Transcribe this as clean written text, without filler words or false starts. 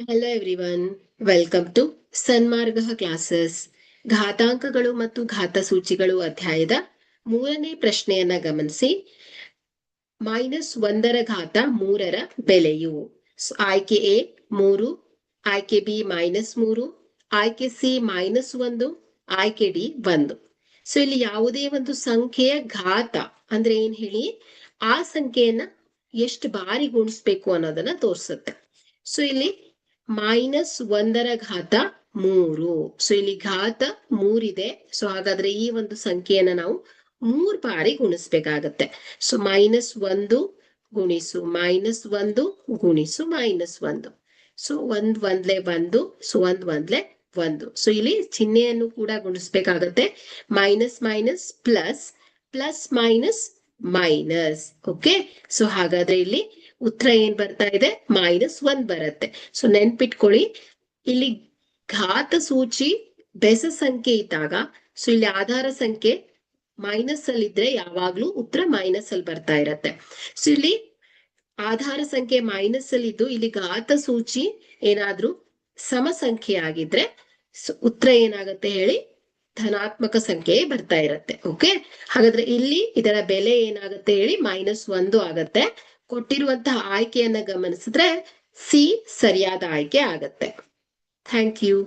Hello everyone, welcome to Sanmarga classes. ಘಾತಾಂಕಗಳು ಮತ್ತು ಘಾತಸೂಚಿಗಳು ಅಧ್ಯಾಯದ 3ನೇ ಪ್ರಶ್ನೆಯನ್ನ ಗಮನಿಸಿ. -1/3 ಬೆಲೆಯು. ಆಯ್ಕೆ ಎ 3, ಆಯ್ಕೆ ಬಿ -3, ಆಯ್ಕೆ ಸಿ -1, ಆಯ್ಕೆ ಡಿ 1. ಇಲ್ಲಿ ಯಾವುದೇ ಒಂದು ಸಂಖ್ಯೆಯ ಘಾತ ಅಂದ್ರೆ ಏನ್ ಹೇಳಿ, ಆ ಸಂಖ್ಯೆಯನ್ನ ಎಷ್ಟು ಬಾರಿ ಗುಣಿಸ್ಬೇಕು ಅನ್ನೋದನ್ನ ತೋರಿಸುತ್ತೆ. ಇಲ್ಲಿ -1/3. ಇಲ್ಲಿ ಘಾತ 3 ಇದೆ. ಹಾಗಾದ್ರೆ ಈ ಒಂದು ಸಂಖ್ಯೆಯನ್ನ ನಾವು 3 ಬಾರಿ ಗುಣಿಸ್ಬೇಕಾಗತ್ತೆ. -1 ಗುಣಿಸು -1 ಗುಣಿಸು -1. ಒಂದ್ ಒಂದ್ಲೆ 1, ಒಂದ್ ಒಂದ್ಲೆ 1. ಇಲ್ಲಿ ಚಿಹ್ನೆಯನ್ನು ಕೂಡ ಗುಣಿಸ್ಬೇಕಾಗತ್ತೆ. Minus minus plus, plus minus minus. Okay, ಹಾಗಾದ್ರೆ ಇಲ್ಲಿ ಉತ್ತರ ಏನ್ ಬರ್ತಾ ಇದೆ? -1 ಬರುತ್ತೆ. ನೆನ್ಪಿಟ್ಕೊಳ್ಳಿ, ಇಲ್ಲಿ ಘಾತ ಸೂಚಿ ಬೆಸ ಸಂಖ್ಯೆ ಇದ್ದಾಗ ಇಲ್ಲಿ ಆಧಾರ ಸಂಖ್ಯೆ ಮೈನಸ್ ಅಲ್ಲಿ ಇದ್ರೆ ಯಾವಾಗ್ಲೂ ಉತ್ತರ ಮೈನಸ್ ಅಲ್ಲಿ ಬರ್ತಾ ಇರತ್ತೆ. ಇಲ್ಲಿ ಆಧಾರ ಸಂಖ್ಯೆ ಮೈನಸ್ ಅಲ್ಲಿ ಇದ್ದು ಇಲ್ಲಿ ಘಾತ ಸೂಚಿ ಏನಾದ್ರೂ ಸಮ ಸಂಖ್ಯೆ ಆಗಿದ್ರೆ ಉತ್ತರ ಏನಾಗತ್ತೆ ಹೇಳಿ? ಧನಾತ್ಮಕ ಸಂಖ್ಯೆ ಬರ್ತಾ ಇರತ್ತೆ. ಓಕೆ, ಹಾಗಾದ್ರೆ ಇಲ್ಲಿ ಇದರ ಬೆಲೆ ಏನಾಗುತ್ತೆ ಹೇಳಿ? -1 ಆಗತ್ತೆ. ಕೊಟ್ಟಿರುವಂತಹ ಆಯ್ಕೆಯನ್ನ ಗಮನಿಸಿದ್ರೆ ಸಿ ಸರಿಯಾದ ಆಯ್ಕೆ ಆಗತ್ತೆ. Thank you.